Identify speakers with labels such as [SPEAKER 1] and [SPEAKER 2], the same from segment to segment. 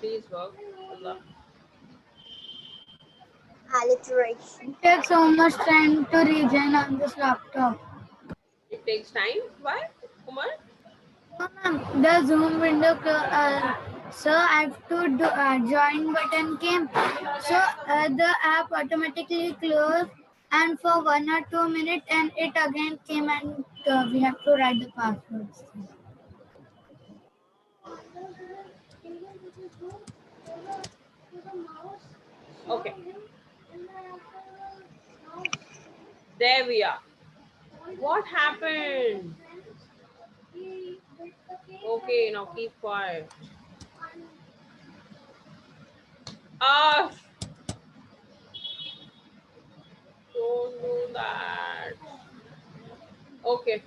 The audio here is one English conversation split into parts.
[SPEAKER 1] Please work. Allah.
[SPEAKER 2] Alliteration.
[SPEAKER 3] It takes so much time to rejoin on this laptop.
[SPEAKER 1] It takes time. Why, Umar?
[SPEAKER 3] No, ma'am, the Zoom window, so I have to do join button came. So the app automatically closed and for 1 or 2 minutes and it again came and we have to write the passwords.
[SPEAKER 1] Okay. There we are. What happened? Okay, now keep quiet. Ah, don't do that. Okay.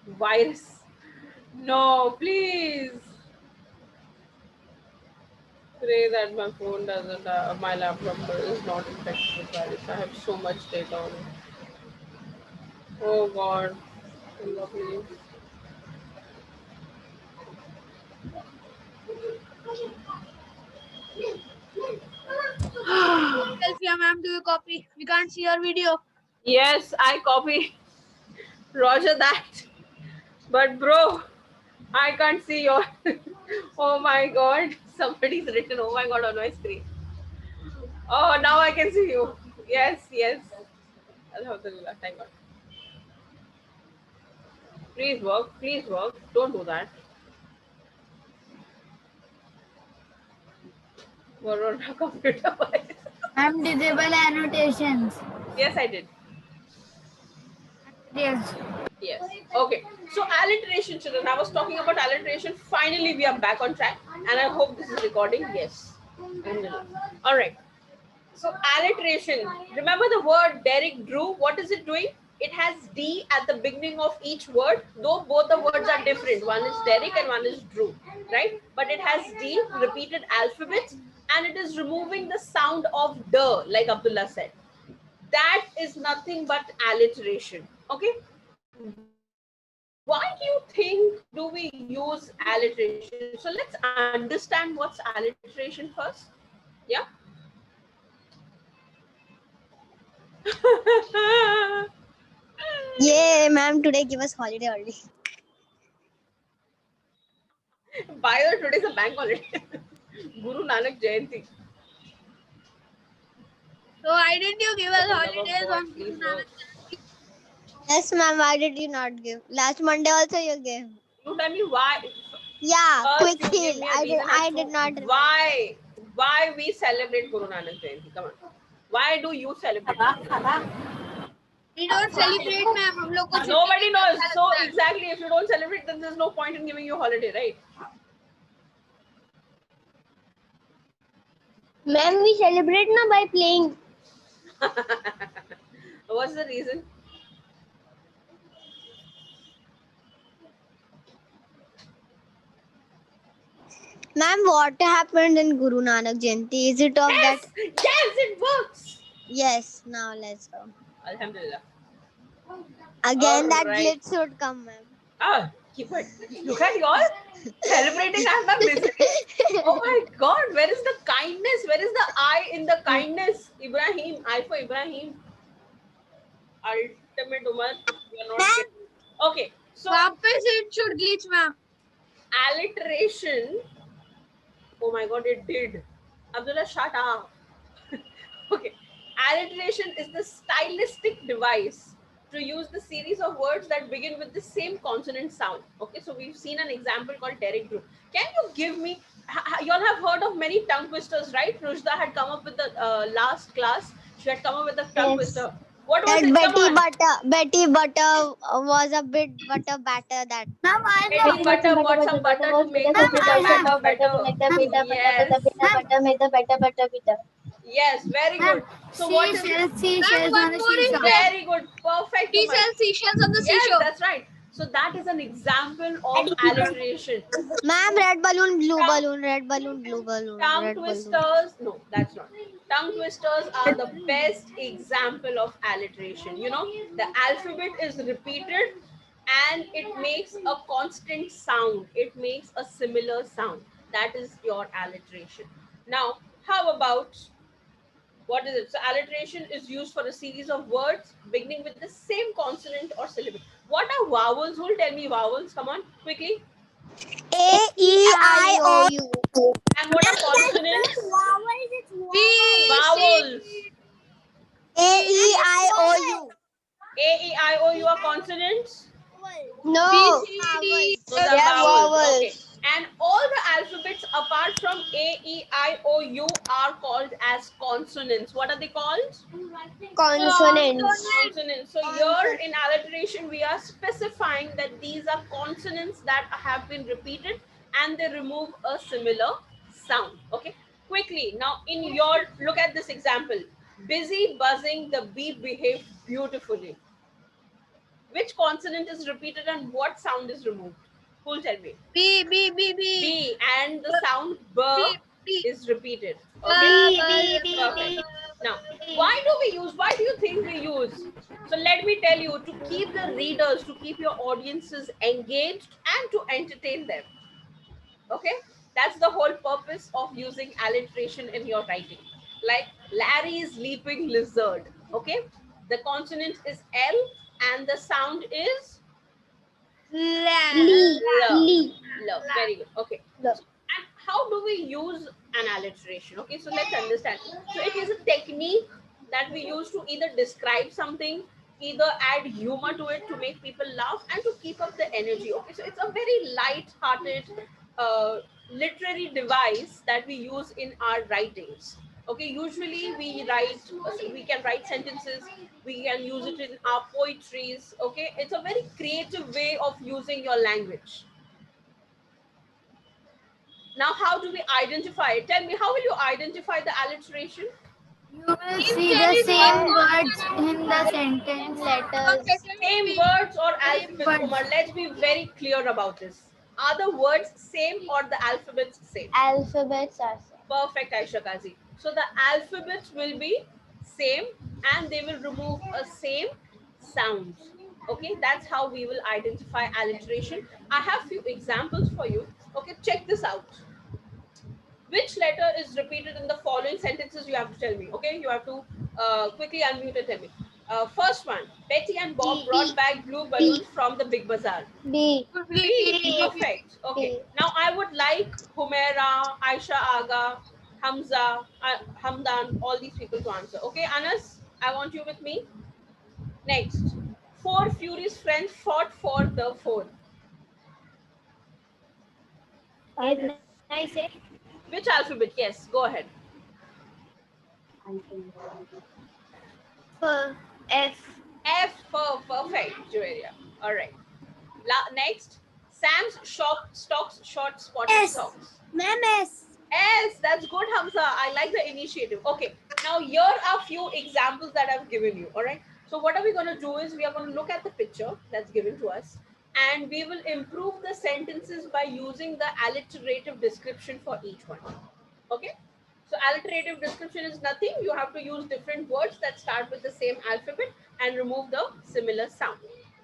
[SPEAKER 1] Virus. No, please. Pray that my phone doesn't, my laptop is not infected with virus. I have so much data on it. Oh God. Allah, please.
[SPEAKER 4] Selfie, ma'am, do you copy? We can't see your video.
[SPEAKER 1] Yes, I copy. Roger that. But bro, I can't see your. Oh my God. Somebody's written, oh my God, on my screen. Oh, now I can see you. Yes, yes. Alhamdulillah. Thank God. Please work. Please work. Don't do that. We're on a computer.
[SPEAKER 3] I'm disable annotations.
[SPEAKER 1] Yes, I did.
[SPEAKER 3] Yes.
[SPEAKER 1] Yes. Okay. So alliteration, children. I was talking about alliteration. Finally, we are back on track, and I hope this is recording. Yes. Alhamdulillah. All right. So alliteration. Remember the word Derek Drew? What is it doing? It has D at the beginning of each word, though both the words are different. One is Derek and one is Drew, right? But it has D, repeated alphabets, and it is removing the sound of D, like Abdullah said. That is nothing but alliteration. Okay. Why do you think do we use alliteration? So let's understand what's alliteration first. Yeah.
[SPEAKER 2] Yeah, ma'am, today give us holiday early.
[SPEAKER 1] By the way, today's a bank holiday. Guru Nanak Jayanti.
[SPEAKER 4] So why didn't you give us
[SPEAKER 1] For the love of
[SPEAKER 4] holidays
[SPEAKER 1] God,
[SPEAKER 4] on Guru
[SPEAKER 1] please
[SPEAKER 4] Nanak
[SPEAKER 1] work.
[SPEAKER 4] Jayanti?
[SPEAKER 2] Yes, ma'am, why did you not give? Last Monday also you gave.
[SPEAKER 1] You tell me why.
[SPEAKER 2] Yeah,
[SPEAKER 1] First,
[SPEAKER 2] quick
[SPEAKER 1] you give
[SPEAKER 2] heal.
[SPEAKER 1] me a reason as
[SPEAKER 2] I
[SPEAKER 1] to
[SPEAKER 2] did not remember.
[SPEAKER 1] why we celebrate Guru Nanak Jayanti. Come on. Why do you celebrate?
[SPEAKER 4] We don't celebrate, ma'am. हम लोग को छुट्टी
[SPEAKER 1] Nobody
[SPEAKER 4] लेके
[SPEAKER 1] knows.
[SPEAKER 4] अच्छा
[SPEAKER 1] So
[SPEAKER 4] लगता है.
[SPEAKER 1] exactly, if you don't celebrate, then there's no point in giving you a holiday, right?
[SPEAKER 2] Ma'am, we celebrate na by playing.
[SPEAKER 1] What's the reason?
[SPEAKER 2] Ma'am, what happened in Guru Nanak Jayanti? Is it of
[SPEAKER 1] Yes,
[SPEAKER 2] that?
[SPEAKER 1] yes, it works.
[SPEAKER 2] Yes, now let's go.
[SPEAKER 1] Alhamdulillah.
[SPEAKER 2] Again, that
[SPEAKER 1] Alright.
[SPEAKER 2] glitch should come, ma'am.
[SPEAKER 1] Ah, keep it. Look at y'all celebrating as I'm busy. Oh my God, where is the kindness? Where is the I in the kindness? Ibrahim, I for Ibrahim. Ultimate Umar, we are not getting. Okay, so
[SPEAKER 4] वापस it should glitch, ma'am.
[SPEAKER 1] alliteration. Oh my God, it did. Abdullah, shut up. Okay, alliteration is the stylistic device to use the series of words that begin with the same consonant sound. Okay, so we've seen an example called Derek Drew. Can you give me? Y'all have heard of many tongue twisters, right? Rushda had come up with the last class. She had come up with a tongue twister. What was
[SPEAKER 2] That
[SPEAKER 1] it? Come on.
[SPEAKER 2] Betty Butter was a bit butter batter. That
[SPEAKER 3] Ma'am, I
[SPEAKER 1] Betty
[SPEAKER 3] know.
[SPEAKER 1] Butter bought some butter to make the batter better. Yes. Yes, very
[SPEAKER 3] Ma'am,
[SPEAKER 1] good. So what is
[SPEAKER 4] Ma'am,
[SPEAKER 3] seashells on
[SPEAKER 4] one
[SPEAKER 3] the
[SPEAKER 4] more is
[SPEAKER 3] seashore.
[SPEAKER 4] there.
[SPEAKER 1] very good? Perfect,
[SPEAKER 4] She
[SPEAKER 1] Umar.
[SPEAKER 4] sells seashells on the
[SPEAKER 1] Yes,
[SPEAKER 4] seashore.
[SPEAKER 1] that's right. So that is an example of alliteration.
[SPEAKER 2] ma'am, red balloon, blue balloon, red balloon, blue balloon,
[SPEAKER 1] Tongue
[SPEAKER 2] red balloon.
[SPEAKER 1] twisters, no, that's not. Tongue twisters are the best example of alliteration. You know, the alphabet is repeated and it makes a constant sound. It makes a similar sound. That is your alliteration. Now, how about what is it? So, alliteration is used for a series of words beginning with the same consonant or syllable. What are vowels? Who will tell me vowels? Come on, quickly.
[SPEAKER 2] A-E-I-O-U.
[SPEAKER 1] And what are consonants?
[SPEAKER 4] B, C,
[SPEAKER 1] Vowels.
[SPEAKER 2] A-E-I-O-U.
[SPEAKER 1] A, E, I, O, U are consonants.
[SPEAKER 2] No.
[SPEAKER 4] B, C, D.
[SPEAKER 1] Those are
[SPEAKER 2] Yeah,
[SPEAKER 1] vowels.
[SPEAKER 2] vowels.
[SPEAKER 1] Okay. And all the alphabets apart from A, E, I, O, U are called as consonants. What are they called?
[SPEAKER 2] Consonants.
[SPEAKER 1] Consonants. So here in alliteration, we are specifying that these are consonants that have been repeated and they remove a similar sound. Okay. Quickly. Now in your, look at this example. Busy buzzing, the bee behaved beautifully. Which consonant is repeated and what sound is removed? Who'll tell me?
[SPEAKER 4] B, B, B, B.
[SPEAKER 1] B, and the sound B
[SPEAKER 4] B.
[SPEAKER 1] is repeated. Okay.
[SPEAKER 4] B.
[SPEAKER 1] Perfect. Now, why do you think we use? So let me tell you, to keep the readers, to keep your audiences engaged and to entertain them. Okay. That's the whole purpose of using alliteration in your writing. Like Larry's leaping lizard. Okay. The consonant is L and the sound is
[SPEAKER 2] Lee.
[SPEAKER 1] L.
[SPEAKER 2] Lee.
[SPEAKER 1] L. Very good. Okay.
[SPEAKER 2] L.
[SPEAKER 1] And how do we use an alliteration? Okay, so let's understand. So it is a technique that we use to either describe something, either add humor to it to make people laugh and to keep up the energy. Okay, so it's a very light-hearted literary device that we use in our writings. Okay, usually we can write sentences, we can use it in our poetries. Okay, it's a very creative way of using your language. Now, how do we identify it? Tell me, how will you identify the alliteration?
[SPEAKER 3] You will see the same words in the sentence.
[SPEAKER 2] Letters.
[SPEAKER 1] Same words or alphabets,
[SPEAKER 3] words.
[SPEAKER 1] Kumar. Let's be very clear about this. Are the words same or the alphabets same?
[SPEAKER 2] Alphabets are same.
[SPEAKER 1] Perfect, Aisha Kazi. So the alphabets will be same and they will remove a same sound. Okay, that's how we will identify alliteration. I have few examples for you. Okay, check this out. Which letter is repeated in the following sentences? You have to tell me. Okay, you have to quickly unmute and tell me. First one, Betty and Bob brought back blue balloons from the big bazaar.
[SPEAKER 2] B.
[SPEAKER 1] B. Perfect. Okay. Now I would like Humaira, Aisha Aga, Hamza, Hamdan, all these people to answer. Okay, Anas, I want you with me. Next, four furious friends fought for the phone.
[SPEAKER 2] Can I say?
[SPEAKER 1] Which alphabet? Yes, go ahead.
[SPEAKER 2] F.
[SPEAKER 1] F for perfect, Joeria. All right. Next, Sam's shop stocks short spotted
[SPEAKER 2] S.
[SPEAKER 1] socks.
[SPEAKER 2] Ma'am, S.
[SPEAKER 1] Yes, that's good, Hamza. I like the initiative. Okay, now here are few examples that I've given you. All right. So what are we going to do is we are going to look at the picture that's given to us, and we will improve the sentences by using the alliterative description for each one. Okay. So alliterative description is nothing. You have to use different words that start with the same alphabet and remove the similar sound.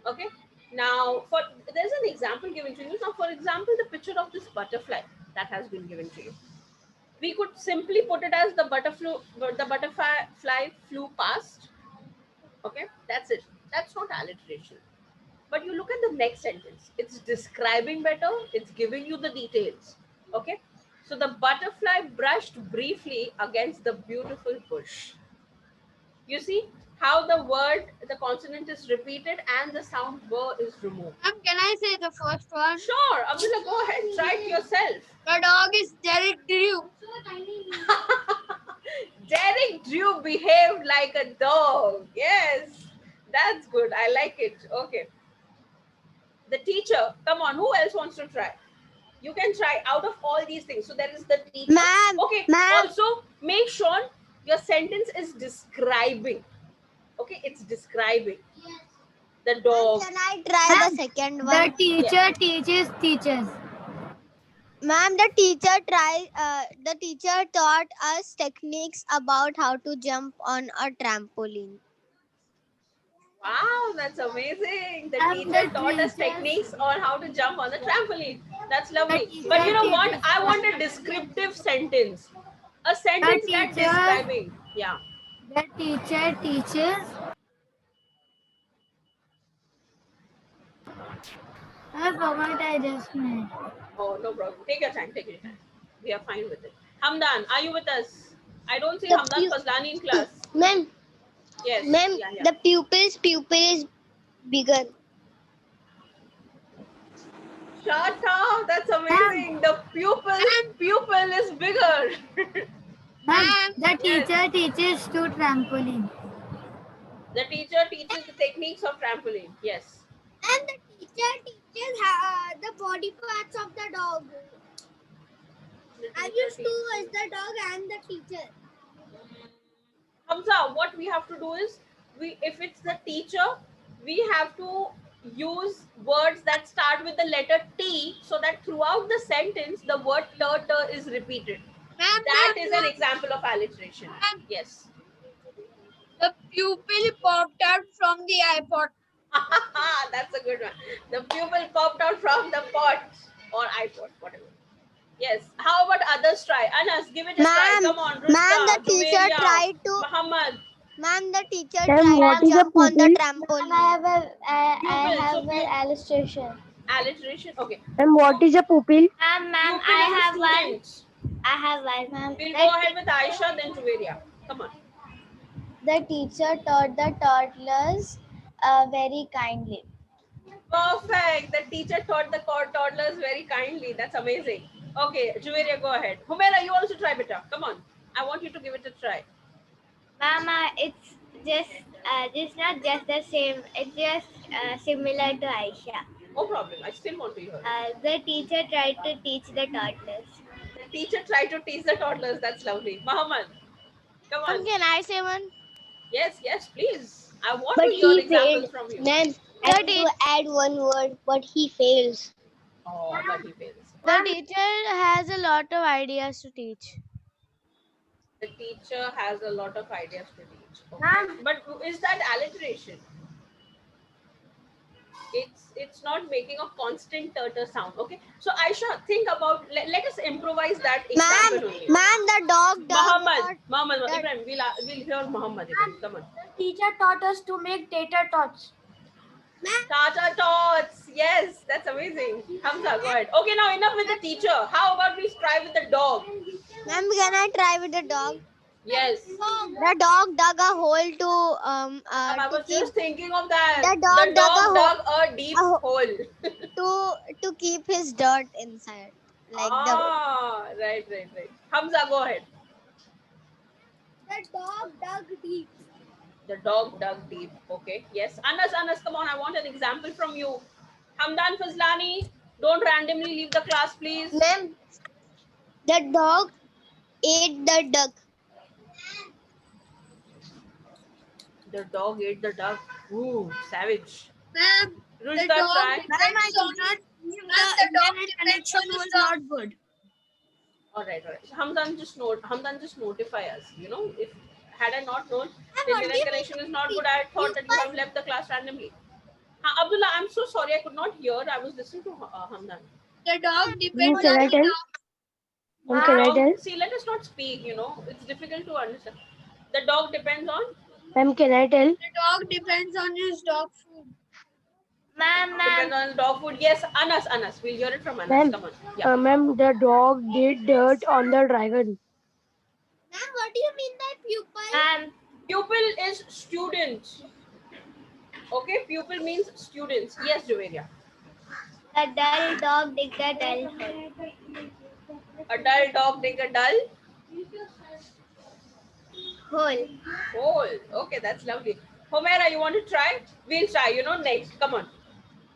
[SPEAKER 1] Okay. Now, there's an example given to you. Now, for example, the picture of this butterfly that has been given to you. We could simply put it as the butterfly flew past. Okay, that's it. That's not alliteration. But you look at the next sentence. It's describing better. It's giving you the details. Okay. So the butterfly brushed briefly against the beautiful bush. You see how the consonant is repeated and the sound "b" is removed.
[SPEAKER 4] Can I say the first one?
[SPEAKER 1] Sure, Abdullah, go ahead. Try it yourself.
[SPEAKER 4] The dog is Derek Drew.
[SPEAKER 1] Derek Drew behaved like a dog. Yes, that's good. I like it. Okay. The teacher. Come on. Who else wants to try? You can try out of all these things. So there is the teacher.
[SPEAKER 2] Ma'am.
[SPEAKER 1] Okay.
[SPEAKER 2] Ma'am.
[SPEAKER 1] Also, make sure your sentence is describing. Okay, it's describing the dog.
[SPEAKER 2] Can I try the second
[SPEAKER 3] The
[SPEAKER 2] one?
[SPEAKER 3] teacher teaches teachers.
[SPEAKER 2] Ma'am, the teacher taught us techniques about how to jump on a trampoline.
[SPEAKER 1] Wow, that's amazing. The
[SPEAKER 3] And
[SPEAKER 1] teacher
[SPEAKER 3] the
[SPEAKER 1] taught us
[SPEAKER 3] teachers-
[SPEAKER 1] techniques on how to jump on the trampoline. That's lovely.
[SPEAKER 3] teacher
[SPEAKER 1] But you know what?
[SPEAKER 3] teaches
[SPEAKER 1] I want a
[SPEAKER 3] us.
[SPEAKER 1] descriptive sentence. A sentence that
[SPEAKER 3] teacher-
[SPEAKER 1] describing. Yeah.
[SPEAKER 3] The teacher teaches. I forgot I just made.
[SPEAKER 1] Oh, no problem. Take your time. Take your time. We are fine with it. Hamdan, are you with us? I don't see
[SPEAKER 2] The
[SPEAKER 1] Hamdan Fazlani in class.
[SPEAKER 2] Ma'am,
[SPEAKER 1] Yes.
[SPEAKER 2] ma'am,
[SPEAKER 1] Yeah, yeah.
[SPEAKER 2] the pupil is bigger.
[SPEAKER 1] Shut up. That's amazing. The pupil is bigger.
[SPEAKER 3] Ma'am, the
[SPEAKER 1] Yes.
[SPEAKER 3] teacher teaches to trampoline.
[SPEAKER 1] The teacher teaches the techniques of trampoline. Yes.
[SPEAKER 4] And the teacher teaches the body parts of the dog.
[SPEAKER 1] The
[SPEAKER 4] I
[SPEAKER 1] teacher
[SPEAKER 4] used to
[SPEAKER 1] teaches-
[SPEAKER 4] as the dog and the teacher.
[SPEAKER 1] Hamza, what we have to do is, if it's the teacher, we have to use words that start with the letter T, so that throughout the sentence the word ter is repeated. That is an example of alliteration. Yes.
[SPEAKER 4] The pupil popped out from the iPod.
[SPEAKER 1] That's a good one. The pupil popped out from the pot or iPod, whatever. Yes. How about others try? Anas, give it a try.
[SPEAKER 2] Ma'am,
[SPEAKER 1] Come on, Rusta,
[SPEAKER 2] ma'am, the teacher
[SPEAKER 1] Jumeirah,
[SPEAKER 2] tried to.
[SPEAKER 1] Muhammad.
[SPEAKER 2] Ma'am, the teacher
[SPEAKER 5] Ma'am,
[SPEAKER 2] tried
[SPEAKER 5] what
[SPEAKER 2] to
[SPEAKER 5] is a
[SPEAKER 2] jump on the
[SPEAKER 5] pupil?
[SPEAKER 2] trampoline.
[SPEAKER 1] Pupil. So
[SPEAKER 5] illustration.
[SPEAKER 1] alliteration. Okay.
[SPEAKER 5] Ma'am, what is a pupil?
[SPEAKER 3] Ma'am,
[SPEAKER 1] Pupil is a student.
[SPEAKER 3] I have one. Ma'am,
[SPEAKER 1] We'll go ahead with Aisha, then Jumeirah. Come on.
[SPEAKER 5] The teacher taught the toddlers very kindly.
[SPEAKER 1] Perfect. The teacher taught the toddlers very kindly. That's amazing. Okay, Jumeirah, go ahead. Humaira, you also try better. Come on. I want you to give it a try.
[SPEAKER 5] Mama, it's just not just the same. It's just similar to Aisha.
[SPEAKER 1] No problem. I still want to hear it.
[SPEAKER 5] The teacher tried to teach the toddlers.
[SPEAKER 1] The teacher tried to teach the toddlers. That's lovely. Muhammad, come on.
[SPEAKER 2] Can I say one?
[SPEAKER 1] Yes, yes, please. I want
[SPEAKER 2] But
[SPEAKER 1] to hear
[SPEAKER 2] he
[SPEAKER 1] examples
[SPEAKER 2] failed.
[SPEAKER 1] from you.
[SPEAKER 2] Ma'am, I want to add one word, but he fails.
[SPEAKER 1] Oh, but he fails.
[SPEAKER 2] The teacher has a lot of ideas to teach.
[SPEAKER 1] The teacher has a lot of ideas to teach. Okay. But is that alliteration? It's not making a constant turtle sound. Okay. So Aisha, think about. Let us improvise that example only.
[SPEAKER 2] Ma'am, the dog does
[SPEAKER 1] Muhammad,
[SPEAKER 2] not.
[SPEAKER 1] Ibrahim, we'll hear Muhammad again. Come on.
[SPEAKER 3] teacher taught us to make tater tots.
[SPEAKER 1] Tata tots. Yes, that's amazing. Hamza, go ahead. Okay, now enough with the teacher. How about we try with the dog?
[SPEAKER 2] Ma'am, can I try with the dog?
[SPEAKER 1] Yes.
[SPEAKER 2] The dog dug a hole to
[SPEAKER 1] I
[SPEAKER 2] to
[SPEAKER 1] was
[SPEAKER 2] keep
[SPEAKER 1] just thinking of that.
[SPEAKER 2] The dog dug
[SPEAKER 1] dug a deep
[SPEAKER 2] a
[SPEAKER 1] hole.
[SPEAKER 2] to keep his dirt inside. Like
[SPEAKER 1] Right. Hamza, go ahead.
[SPEAKER 4] The dog dug deep.
[SPEAKER 1] The dog dug deep. Okay. Yes. Anas, come on. I want an example from you. Hamdan Fazlani, don't randomly leave the class, please.
[SPEAKER 2] Ma'am, the dog ate the duck.
[SPEAKER 1] The dog ate the duck. Ooh, savage.
[SPEAKER 4] Ma'am,
[SPEAKER 1] Rushda, try.
[SPEAKER 4] the dog connection was not good.
[SPEAKER 1] All right. Hamdan, just notify us. You know, if had I not known the internet connection is not good, I thought that you have left the class randomly. Abdullah, I'm so sorry, I could not hear. I was listening to Hamdan.
[SPEAKER 4] The dog depends
[SPEAKER 5] Can I
[SPEAKER 4] on
[SPEAKER 5] tell? Can I tell?
[SPEAKER 1] See, let us not speak. You know, it's difficult to understand. The dog depends on.
[SPEAKER 5] Ma'am, can I tell?
[SPEAKER 4] the dog depends on his dog food.
[SPEAKER 1] Depends on his dog food. Yes, Anas. We'll hear it from Anas.
[SPEAKER 5] Ma'am,
[SPEAKER 1] Come on. Yeah.
[SPEAKER 5] ma'am, the dog did dirt on the dragon.
[SPEAKER 4] Ma'am, what do you mean by pupil?
[SPEAKER 1] Pupil is student. Okay, pupil means students. Yes, Jumeirah.
[SPEAKER 5] The dull dog digged a dull hole.
[SPEAKER 1] A dull dog dig a dull
[SPEAKER 5] Hole.
[SPEAKER 1] hole. Okay, that's lovely. Humaira, you want to try? We'll try. You know, next. Come on.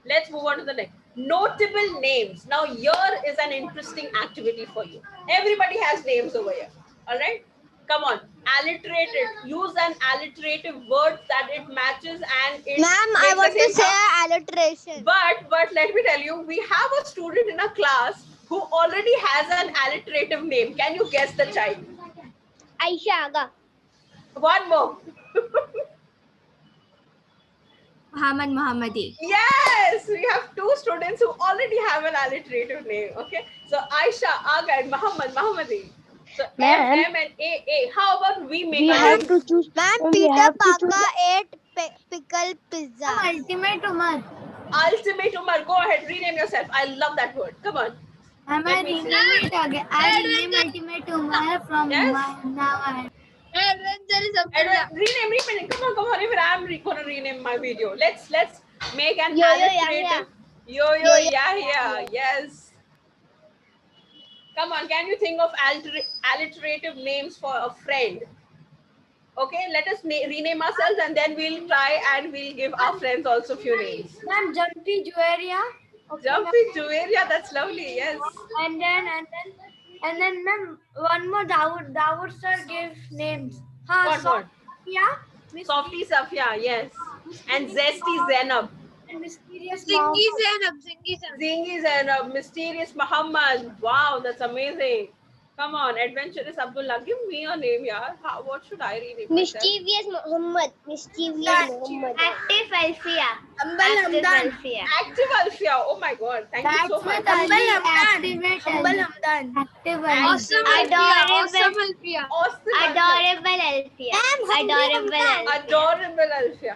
[SPEAKER 1] Let's move on to the next. Notable names. Now, here is an interesting activity for you. Everybody has names over here. All right? Come on. Alliterate it. Use an alliterative word that it matches and it.
[SPEAKER 2] Ma'am, I
[SPEAKER 1] makes
[SPEAKER 2] want
[SPEAKER 1] the
[SPEAKER 2] to
[SPEAKER 1] same
[SPEAKER 2] say
[SPEAKER 1] sound.
[SPEAKER 2] alliteration.
[SPEAKER 1] But let me tell you, we have a student in a class who already has an alliterative name. Can you guess the child?
[SPEAKER 2] Aisha Aga.
[SPEAKER 1] One more.
[SPEAKER 6] Muhammad Muhammadi.
[SPEAKER 1] Yes, we have two students who already have an alliterative name. Okay, so Aisha, Aga, and Muhammad Muhammadi. So
[SPEAKER 7] Ma'am,
[SPEAKER 1] M and A. How about we make
[SPEAKER 7] we
[SPEAKER 1] our
[SPEAKER 7] have
[SPEAKER 1] names?
[SPEAKER 7] to choose.
[SPEAKER 2] Ma'am,
[SPEAKER 7] We
[SPEAKER 2] Peter
[SPEAKER 7] have to choose.
[SPEAKER 2] Parker ate pickle pizza.
[SPEAKER 3] Ultimate Umar.
[SPEAKER 1] Ultimate Umar, go ahead, rename yourself. I love that word. Come on.
[SPEAKER 3] Am I
[SPEAKER 1] Let me see.
[SPEAKER 3] rename it again? I rename Ultimate Umar from
[SPEAKER 1] Yes.
[SPEAKER 3] now on.
[SPEAKER 1] Rename. Come on. Even I'm gonna rename my video. Let's make an
[SPEAKER 5] Yo-yo
[SPEAKER 1] alliterative. Yo-yo Yahya. Yes. Come on, can you think of alliterative names for a friend? Okay, let us rename ourselves and then we'll try and we'll give our friends also few names.
[SPEAKER 3] Ma'am, Jumpy Jueria.
[SPEAKER 1] Jumpy Jueria, that's lovely. Yes.
[SPEAKER 3] And then ma'am, one more Dawood sir gave names.
[SPEAKER 1] What?
[SPEAKER 3] Yeah.
[SPEAKER 1] Softy Safia, yes. And Zesty Zainab.
[SPEAKER 3] And mysterious
[SPEAKER 4] Zingy Zainab.
[SPEAKER 1] Zingy Zainab, Mysterious Muhammad. Wow, that's amazing. Come on, Adventurous Abdullah. Give me a name, yaar. What should I rename myself?
[SPEAKER 5] Mischievous Muhammad. Active Alfia. Active Alfia.
[SPEAKER 1] Active Alfia. Oh my God. Thank you so much.
[SPEAKER 3] Humble Hamdan. Active
[SPEAKER 4] Awesome
[SPEAKER 5] Adorable.
[SPEAKER 1] Awesome.
[SPEAKER 5] Adorable Alfia. Adorable Alfia.
[SPEAKER 1] Adorable Alfia.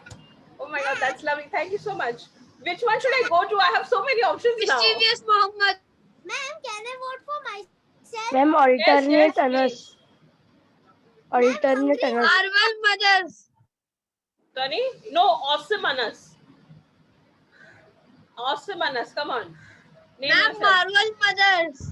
[SPEAKER 1] Oh my God, that's lovely. Thank you so much. Which one should I go to? I have so many options now.
[SPEAKER 4] Mischievous Muhammad. Ma'am, can I vote for myself?
[SPEAKER 7] Ma'am, alternate
[SPEAKER 1] Yes,
[SPEAKER 7] Anas. Alternate Anas.
[SPEAKER 4] Marvel Mothers.
[SPEAKER 1] Sorry? No, Awesome Anas. Awesome Anas, come on. Name
[SPEAKER 4] Ma'am,
[SPEAKER 1] yourself.
[SPEAKER 4] Marvel Mothers.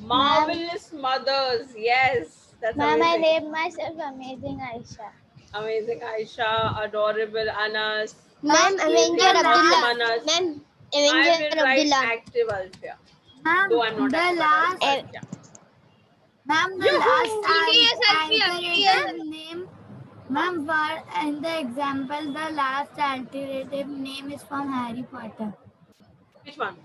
[SPEAKER 1] Marvelous Mothers. Yes, that's
[SPEAKER 5] Ma'am, I
[SPEAKER 1] amazing.
[SPEAKER 5] named myself Amazing Aisha.
[SPEAKER 1] Amazing Aisha, Adorable Anas.
[SPEAKER 2] Ma'am, Avenger
[SPEAKER 1] Awesome
[SPEAKER 2] Abdullah.
[SPEAKER 1] Anas.
[SPEAKER 2] Ma'am,
[SPEAKER 1] I
[SPEAKER 2] Avenger
[SPEAKER 1] will write
[SPEAKER 2] Abdullah.
[SPEAKER 1] Active Alfia.
[SPEAKER 3] Ma'am,
[SPEAKER 1] Though I'm not
[SPEAKER 3] the
[SPEAKER 1] active,
[SPEAKER 3] last,
[SPEAKER 1] Alfia.
[SPEAKER 3] ma'am, the
[SPEAKER 1] Yoo-hoo!
[SPEAKER 3] last
[SPEAKER 4] TDS
[SPEAKER 3] alternative name, ma'am, for in the example, the last alternative name is from Harry Potter.
[SPEAKER 1] Which one?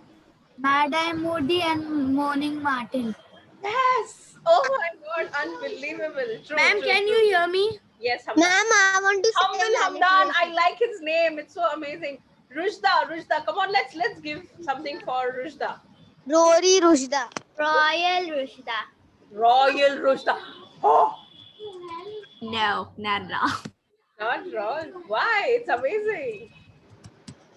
[SPEAKER 3] Mad Eye Moody and Moaning Martin.
[SPEAKER 1] Yes. Oh my God, unbelievable. True.
[SPEAKER 3] Ma'am,
[SPEAKER 1] true,
[SPEAKER 3] can
[SPEAKER 1] true.
[SPEAKER 3] you hear me?
[SPEAKER 1] Yes, Hamdan.
[SPEAKER 2] Ma'am, I want to say
[SPEAKER 1] Hamdan Hamdan, I like his name. It's so amazing. Rushda, come on, let's give something for Rushda.
[SPEAKER 2] Rory Rushda.
[SPEAKER 5] Royal Rushda.
[SPEAKER 1] Royal Rushda. Oh,
[SPEAKER 6] No, not at all.
[SPEAKER 1] not wrong. Why? It's amazing.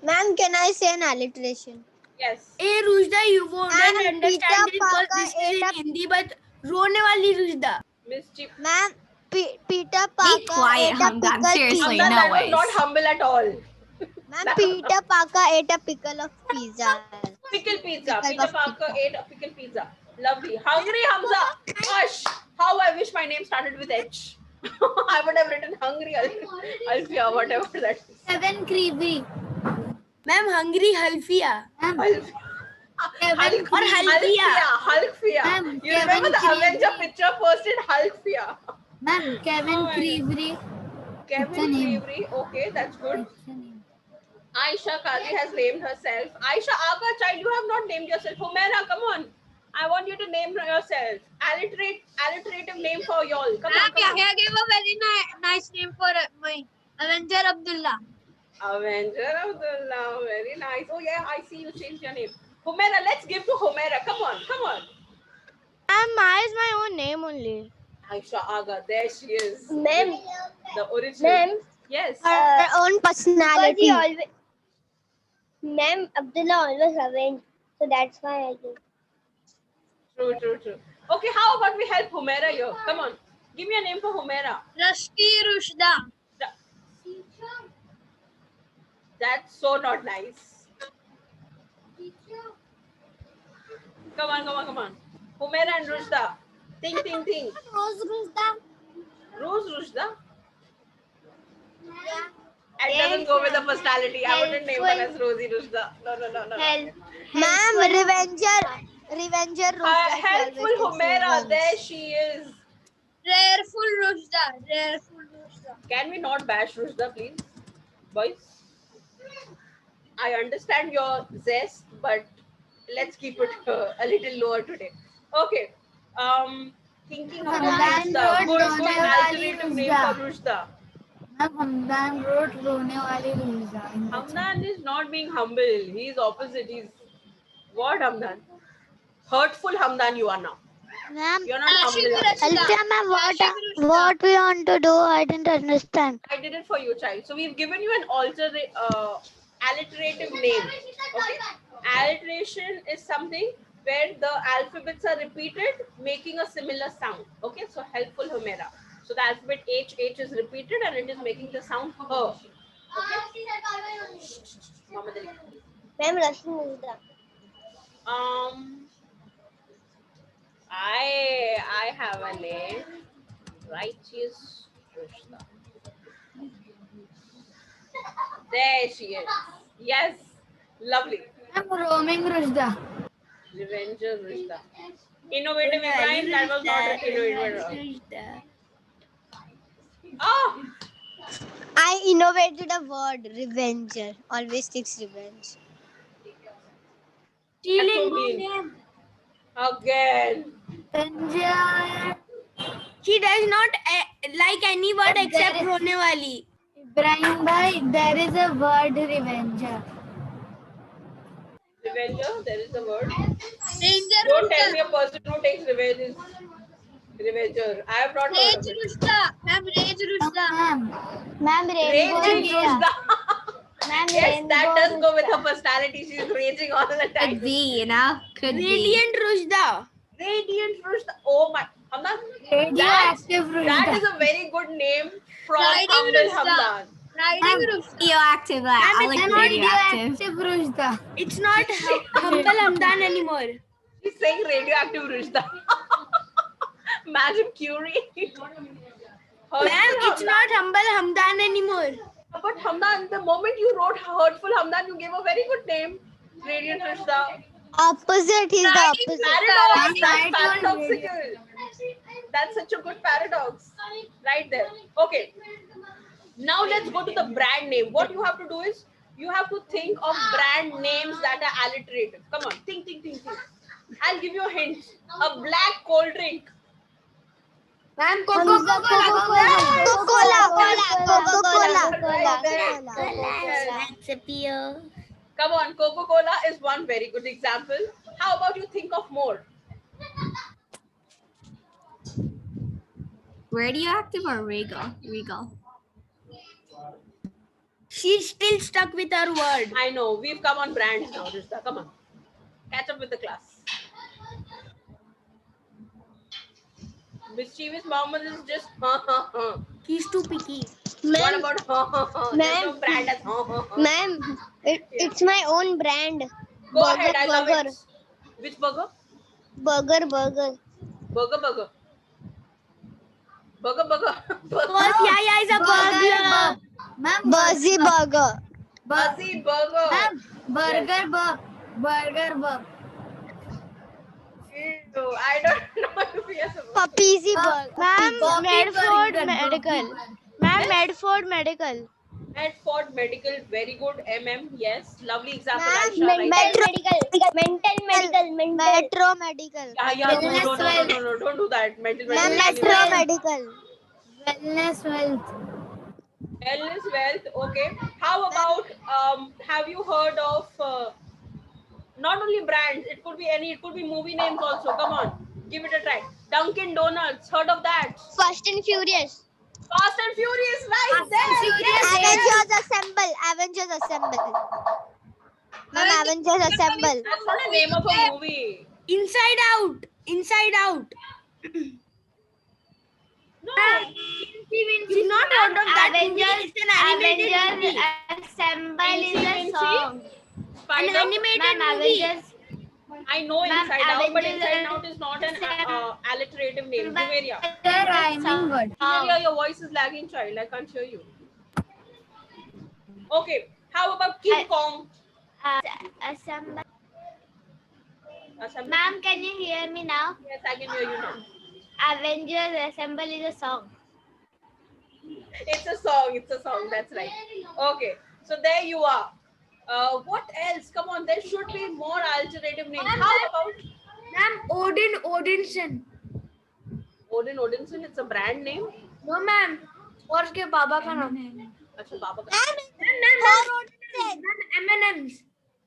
[SPEAKER 2] Ma'am, can I say an alliteration?
[SPEAKER 1] Yes.
[SPEAKER 3] Hey, Rushda, you won't
[SPEAKER 2] Ma'am,
[SPEAKER 3] understand
[SPEAKER 2] Peter
[SPEAKER 3] it because
[SPEAKER 2] Parker
[SPEAKER 3] this is
[SPEAKER 2] ate
[SPEAKER 3] in
[SPEAKER 2] a-
[SPEAKER 3] Hindi, but रोने वाली Rushda.
[SPEAKER 1] Mischief.
[SPEAKER 2] Ma'am, Peter Parker
[SPEAKER 6] quiet,
[SPEAKER 2] ate a
[SPEAKER 6] Hamdan.
[SPEAKER 2] pickle
[SPEAKER 6] Seriously.
[SPEAKER 2] pizza.
[SPEAKER 1] Hamdan,
[SPEAKER 6] no
[SPEAKER 1] that was
[SPEAKER 6] ways.
[SPEAKER 1] not humble at all.
[SPEAKER 2] Ma'am, Peter Parker ate a pickle of pizza.
[SPEAKER 1] Pickle pizza.
[SPEAKER 2] Pickle
[SPEAKER 1] Peter
[SPEAKER 2] of
[SPEAKER 1] Parker
[SPEAKER 2] pizza.
[SPEAKER 1] ate a pickle pizza. Lovely. Hungry Hamza. Hush. How I wish my name started with H. I would have written Hungry Alfia, whatever that is.
[SPEAKER 3] Kevin Creevy. Ma'am, Hungry Halfia. Ma'am,
[SPEAKER 1] Hulk,
[SPEAKER 3] or Halfia.
[SPEAKER 1] Hulkfia.
[SPEAKER 3] Ma'am,
[SPEAKER 1] You remember the
[SPEAKER 3] Kevin
[SPEAKER 1] Avenger
[SPEAKER 3] Creevy.
[SPEAKER 1] picture posted Hulkfia.
[SPEAKER 3] Ma'am, Kevin
[SPEAKER 1] Oh my
[SPEAKER 3] Creevy.
[SPEAKER 1] Kevin
[SPEAKER 3] a name.
[SPEAKER 1] Creevy. Okay, that's good.
[SPEAKER 3] It's a name.
[SPEAKER 1] Aisha Qadi has named herself. Aisha Aga, child, you have not named yourself. Humaira, come on. I want you to name yourself. Alliterative name for y'all. Come on. Come on.
[SPEAKER 4] Yahya gave a very nice name for my Avenger Abdullah.
[SPEAKER 1] Avenger Abdullah. Very nice. Oh yeah, I see you changed your name. Humaira, let's give to Humaira. Come on.
[SPEAKER 2] Ma'am, is my own name only.
[SPEAKER 1] Aisha Aga, there she is.
[SPEAKER 5] Ma'am,
[SPEAKER 1] The original.
[SPEAKER 5] Ma'am,
[SPEAKER 1] Yes.
[SPEAKER 2] Her own personality.
[SPEAKER 5] Ma'am, Abdullah always avenged. So that's why I do.
[SPEAKER 1] True. Okay, how about we help Humaira here? Come on. Give me a name for Humaira.
[SPEAKER 4] Rusty Rushda.
[SPEAKER 1] That's so not nice. Come on. Humaira and Rushda. Think.
[SPEAKER 4] Rose Rushda.
[SPEAKER 1] Rose Rushda?
[SPEAKER 4] Yeah.
[SPEAKER 1] It doesn't go with the personality. I wouldn't name her
[SPEAKER 5] Helpful.
[SPEAKER 1] as Rosie Rushda. No.
[SPEAKER 5] Help.
[SPEAKER 2] Ma'am, Revenger Rushda. she
[SPEAKER 1] Helpful
[SPEAKER 2] always takes
[SPEAKER 1] Humaira.
[SPEAKER 2] revenge.
[SPEAKER 1] There she is.
[SPEAKER 4] Rareful Rushda.
[SPEAKER 1] Can we not bash Rushda, please? Boys? I understand your zest, but let's keep it a little lower today. Okay. Thinking about
[SPEAKER 3] Hamdan
[SPEAKER 1] Rushda.
[SPEAKER 3] wrote
[SPEAKER 1] Good
[SPEAKER 3] Rohne wali
[SPEAKER 1] alternative name for Rushda.
[SPEAKER 3] Hamdan wrote रोने वाली Ruja.
[SPEAKER 1] Hamdan is not being humble. He is opposite. He's what Hamdan? Hurtful Hamdan you are now.
[SPEAKER 2] Ma'am,
[SPEAKER 1] You're not humble.
[SPEAKER 2] Alfia ma'am, what we want to do? I didn't understand.
[SPEAKER 1] I did it for you, child. So we've given you an alternate alliterative name. Okay. Alliteration is something where the alphabets are repeated, making a similar sound. Okay. So helpful Humera. So the alphabet H is repeated and it is making the sound H. Okay. Mohammed Ali.
[SPEAKER 2] Ma'am, Rashmi Ruda.
[SPEAKER 1] I have a name. Righteous Rushda. There she is. Yes. Lovely.
[SPEAKER 3] I'm roaming Rushda.
[SPEAKER 1] Revenger Rushda. Innovative Ibrahim. That was not innovative. Oh,
[SPEAKER 2] I innovated a word, revenger. Always takes revenge.
[SPEAKER 1] stealing my name. Again.
[SPEAKER 3] Ranger.
[SPEAKER 6] He does not like any word except रोने वाली.
[SPEAKER 3] Ibrahim bhai, there is a word revenger.
[SPEAKER 1] Revenger. There is a word. Don't tell me a person who takes revenge is revenger. I have not heard of it.
[SPEAKER 3] Ma'am,
[SPEAKER 1] Raging Rushda.
[SPEAKER 2] Ma'am,
[SPEAKER 1] Yes, that does go with her personality. She's raging all the time.
[SPEAKER 6] Could be, you know. Could Radiant Rushda.
[SPEAKER 1] Radiant Rushda. Oh my. Hamdan,
[SPEAKER 3] radioactive
[SPEAKER 1] that
[SPEAKER 3] Rushda.
[SPEAKER 1] is a very good name from Humble Hamdan.
[SPEAKER 6] Radioactive. I like radioactive.
[SPEAKER 3] Radioactive Rushda.
[SPEAKER 6] It's not Humble Hamdan anymore.
[SPEAKER 1] She's saying radioactive Rushda. Imagine Curie.
[SPEAKER 6] Ma'am, it's not Humble Hamdan anymore.
[SPEAKER 1] But Hamdan, the moment you wrote Hurtful Hamdan, you gave a very good name. Radiant Rushda.
[SPEAKER 2] Opposite, he's the opposite.
[SPEAKER 1] Paradox. That's paradoxical. That's such a good paradox. Right there. Okay. Now let's go to the brand name. What you have to do is, you have to think of brand names that are alliterative. Come on. Think. I'll give you a hint. A black cold drink.
[SPEAKER 6] Ma'am,
[SPEAKER 2] Coca-Cola.
[SPEAKER 6] That's a pure.
[SPEAKER 1] Come on. Coca-Cola is one very good example. How about you think of more?
[SPEAKER 6] Radioactive or regal? Regal. She's still stuck with her word.
[SPEAKER 1] I know. We've come on brands now, Rishta. Come on. Catch up with the class. Mischievous Mohammed is just
[SPEAKER 6] He's too picky.
[SPEAKER 1] What about There's no brand as
[SPEAKER 2] Ma'am, it's my own brand.
[SPEAKER 1] Go ahead, I love it. Which burger?
[SPEAKER 2] Burger.
[SPEAKER 1] Burger.
[SPEAKER 6] Because Yaya is a burglar.
[SPEAKER 3] Ma'am,
[SPEAKER 2] Buzzy Burger.
[SPEAKER 1] Buzzy burger.
[SPEAKER 3] Ma'am, burger.
[SPEAKER 1] Ew, I don't know if he has a
[SPEAKER 2] Papizi Burger.
[SPEAKER 7] Ma'am, Medford Medical. Ma'am, Medford Medical.
[SPEAKER 1] Medford Medical, very good. Yes, lovely example.
[SPEAKER 2] Ma'am,
[SPEAKER 1] Aisha, right?
[SPEAKER 2] Metro Medical.
[SPEAKER 1] No, don't do that. Mental
[SPEAKER 2] Ma'am,
[SPEAKER 1] medical.
[SPEAKER 2] Metro Medical.
[SPEAKER 3] Wellness wealth.
[SPEAKER 1] Wellness wealth. Okay. How about have you heard of not only brands? It could be it could be movie names also. Come on, give it a try. Dunkin' Donuts. Heard of that?
[SPEAKER 2] Fast and Furious.
[SPEAKER 1] Fast and Furious, right there. Yes.
[SPEAKER 2] Avengers Assemble. Ma'am, Avengers Assemble.
[SPEAKER 1] That's not a name of a movie.
[SPEAKER 6] Inside Out.
[SPEAKER 1] No.
[SPEAKER 6] She's not out of that movie. It's an animated movie.
[SPEAKER 5] Assemble is a song.
[SPEAKER 1] Spider.
[SPEAKER 5] Ma'am, Avengers.
[SPEAKER 1] I know
[SPEAKER 5] Ma'am,
[SPEAKER 1] Inside Out, but
[SPEAKER 5] Avengers
[SPEAKER 1] Inside Out is not an alliterative name. Juveria.
[SPEAKER 3] The rhyming word.
[SPEAKER 1] Juveria, your voice is lagging, child. I can't hear you. Okay. How about King Kong?
[SPEAKER 5] Assemble.
[SPEAKER 1] Assembly?
[SPEAKER 5] Ma'am, can you hear me now?
[SPEAKER 1] Yes, I can hear you now.
[SPEAKER 5] Avengers Assemble is a song.
[SPEAKER 1] It's a song. That's right. Okay. So there you are. What else? Come on, there should be more alternative names. How about
[SPEAKER 6] Ma'am, Odinson.
[SPEAKER 1] Odinson? It's a brand name.
[SPEAKER 6] No, ma'am. और उसके बाबा का नाम
[SPEAKER 1] अच्छा बाबा का
[SPEAKER 6] M&M's.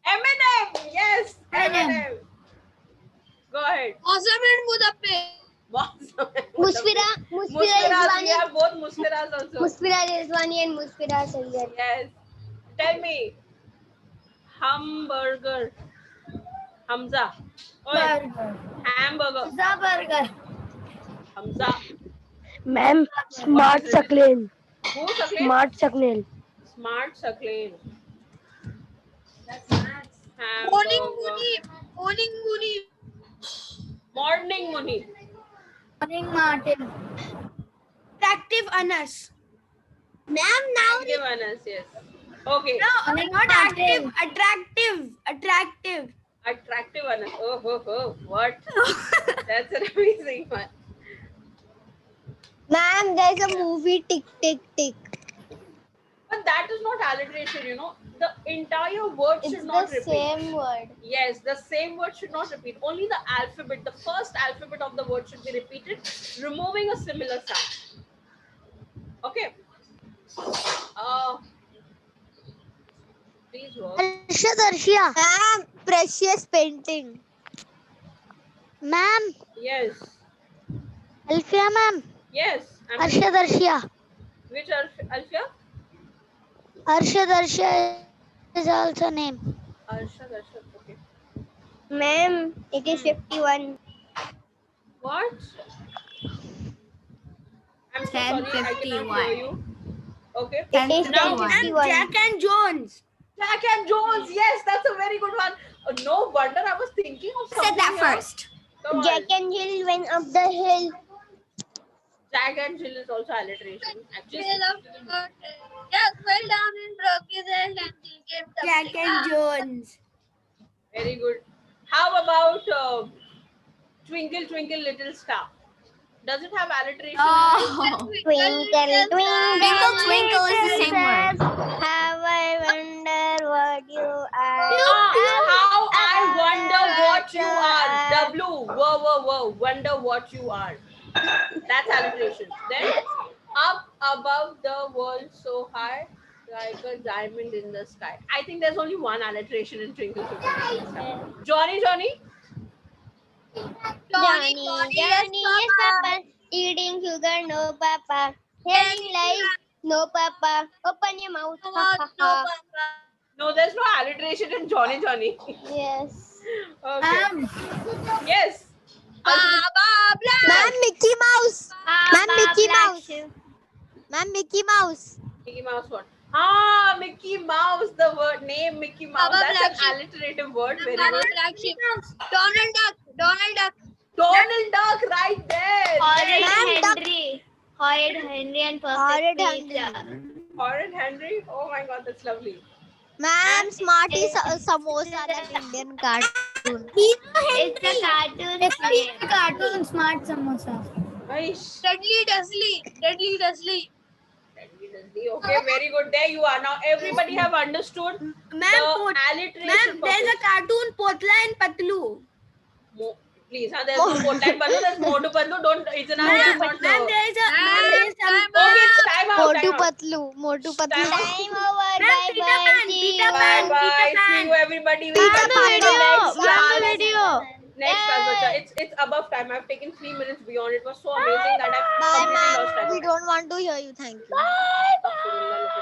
[SPEAKER 1] Eminem. Yes, Eminem. Go ahead.
[SPEAKER 4] Awesome and Mudappe.
[SPEAKER 2] Musfira
[SPEAKER 1] Musfiras. We
[SPEAKER 2] Rizwani.
[SPEAKER 1] have both Musfiras also.
[SPEAKER 2] Musfira Rizwani and Musfira Sayyed.
[SPEAKER 1] Yes. Tell me. Hamburger. Hamza. Oi. Hamburger.
[SPEAKER 3] Pizza burger.
[SPEAKER 1] Hamza.
[SPEAKER 8] Ma'am, Smart Sakleen.
[SPEAKER 1] Who Sakleen?
[SPEAKER 8] Smart Sakleen.
[SPEAKER 1] Smart Sakleen.
[SPEAKER 4] Morning
[SPEAKER 1] Hamburger.
[SPEAKER 4] Muni. Morning Muni.
[SPEAKER 1] Morning Muni.
[SPEAKER 3] Morning Martin.
[SPEAKER 6] Attractive Anas.
[SPEAKER 4] Ma'am, now
[SPEAKER 1] Give us, yes. Okay.
[SPEAKER 6] No,
[SPEAKER 3] Morning
[SPEAKER 6] not
[SPEAKER 3] Martin.
[SPEAKER 6] active. Attractive.
[SPEAKER 1] Attractive one. Oh, what? That's an amazing one.
[SPEAKER 2] Ma'am, there's a movie Tick Tick Tick.
[SPEAKER 1] But that is not alliteration, you know. The entire word
[SPEAKER 2] It's
[SPEAKER 1] should not
[SPEAKER 2] the
[SPEAKER 1] repeat.
[SPEAKER 2] same word.
[SPEAKER 1] Yes, the same word should not repeat. Only the alphabet, the first alphabet of the word should be repeated, removing a similar sound. Okay. Please work.
[SPEAKER 2] Arshia. Ma'am, precious painting. Ma'am,
[SPEAKER 1] Yes.
[SPEAKER 2] Alfia ma'am.
[SPEAKER 1] Yes.
[SPEAKER 2] Arshia.
[SPEAKER 1] Which Alfia?
[SPEAKER 2] Arshia is also name.
[SPEAKER 1] Arshad. Okay.
[SPEAKER 2] Ma'am, it is 51.
[SPEAKER 1] What? I'm so sorry, I cannot hear you. Okay.
[SPEAKER 2] It is
[SPEAKER 1] Now,
[SPEAKER 2] 51.
[SPEAKER 6] Jack and Jones.
[SPEAKER 1] Jack and Jones. Yes, that's a very good one. No wonder I was thinking of something.
[SPEAKER 6] Said that
[SPEAKER 1] else.
[SPEAKER 6] first.
[SPEAKER 1] Come on.
[SPEAKER 2] Jack and Jill went up the hill.
[SPEAKER 1] Jack and Jill is also alliteration. Actually,
[SPEAKER 4] Jack fell down and broke his head and he came to
[SPEAKER 6] Jack and Jones.
[SPEAKER 1] very good. How about Twinkle Twinkle Little Star? Does it have alliteration?
[SPEAKER 2] Twinkle, twinkle,
[SPEAKER 6] Twinkle, twinkle is the same word.
[SPEAKER 2] How I wonder what you are.
[SPEAKER 1] How I wonder what you are. W. Whoa. Wonder what you are. That's alliteration. Then up above the world so high, like a diamond in the sky. I think there's only one alliteration in Twinkle Twinkle Little Star. Johnny.
[SPEAKER 2] Johnny, yes, Papa. Eating sugar, no, Papa. Telling lies, no, Papa. Open your mouth, ha, ha, ha.
[SPEAKER 1] No, there's no alliteration in Johnny.
[SPEAKER 2] Yes.
[SPEAKER 1] Okay. Yes.
[SPEAKER 2] Ma'am, Mickey Mouse. Ma'am, Mickey Mouse. Ma'am, Mickey Mouse.
[SPEAKER 1] Mickey Mouse what? Mickey Mouse, the word name Mickey Mouse.
[SPEAKER 4] Baba
[SPEAKER 1] That's
[SPEAKER 4] Black
[SPEAKER 1] an
[SPEAKER 4] Sheep.
[SPEAKER 1] alliterative word. Very
[SPEAKER 4] Baba
[SPEAKER 1] good.
[SPEAKER 4] Black Sheep. Donald Duck.
[SPEAKER 1] Donald Duck right there.
[SPEAKER 5] Horrid
[SPEAKER 2] Ma'am,
[SPEAKER 5] Henry and
[SPEAKER 2] Horrid
[SPEAKER 5] perfect
[SPEAKER 2] Henry.
[SPEAKER 5] pizza.
[SPEAKER 1] Horrid Henry. Oh my God, that's lovely.
[SPEAKER 2] Ma'am, Smarty Samosa, that Indian cartoon.
[SPEAKER 5] It's a cartoon.
[SPEAKER 3] It's
[SPEAKER 5] name.
[SPEAKER 3] a cartoon Smart Samosa.
[SPEAKER 1] Aish.
[SPEAKER 4] Dudley Dursley.
[SPEAKER 1] Okay, very good. There you are. Now everybody have understood the alliteration.
[SPEAKER 6] Ma'am, there's a cartoon Potla and Patlu.
[SPEAKER 1] Please, there's no Potla and Patlu. There's Motu Patlu. Don't. It's an
[SPEAKER 6] Ma'am,
[SPEAKER 1] not
[SPEAKER 6] ma'am, there is some.
[SPEAKER 1] Okay, it's time out.
[SPEAKER 2] Motu Patlu.
[SPEAKER 1] Time out.
[SPEAKER 2] Time over.
[SPEAKER 6] Ma'am,
[SPEAKER 2] Bye
[SPEAKER 6] Peter
[SPEAKER 2] bye.
[SPEAKER 6] Pan,
[SPEAKER 2] See
[SPEAKER 6] Peter
[SPEAKER 2] you.
[SPEAKER 6] Pan.
[SPEAKER 1] Bye.
[SPEAKER 6] Pan.
[SPEAKER 1] See you everybody. We
[SPEAKER 2] Peter
[SPEAKER 1] come to
[SPEAKER 2] Pan.
[SPEAKER 1] the next class.
[SPEAKER 7] video.
[SPEAKER 1] Next class, bacha. It's above time. I've taken 3 minutes beyond. It was so amazing that I've
[SPEAKER 2] Bye,
[SPEAKER 1] completely lost
[SPEAKER 2] ma'am.
[SPEAKER 1] time.
[SPEAKER 2] We don't want to hear you. Thank you.
[SPEAKER 1] Bye.